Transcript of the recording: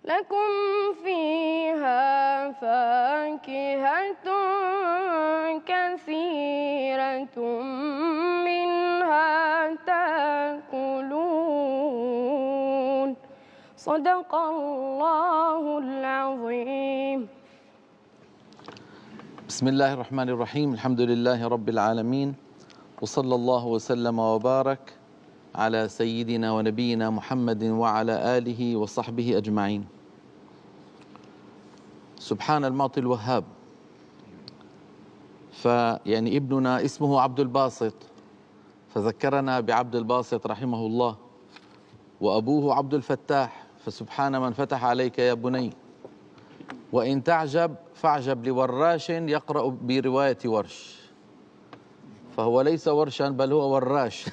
لكم فيها فاكهة كثيرة منها تأكلون. صدق الله العظيم. بسم الله الرحمن الرحيم. الحمد لله رب العالمين، وصلى الله وسلم وبارك على سيدنا ونبينا محمد وعلى آله وصحبه أجمعين. سبحان المعطي الوهاب. فيعني ابننا اسمه عبد الباسط، فذكرنا بعبد الباسط رحمه الله، وأبوه عبد الفتاح، فسبحان من فتح عليك يا بني. وإن تعجب فاعجب لوراش يقرأ برواية ورش، فهو ليس ورشا بل هو وراش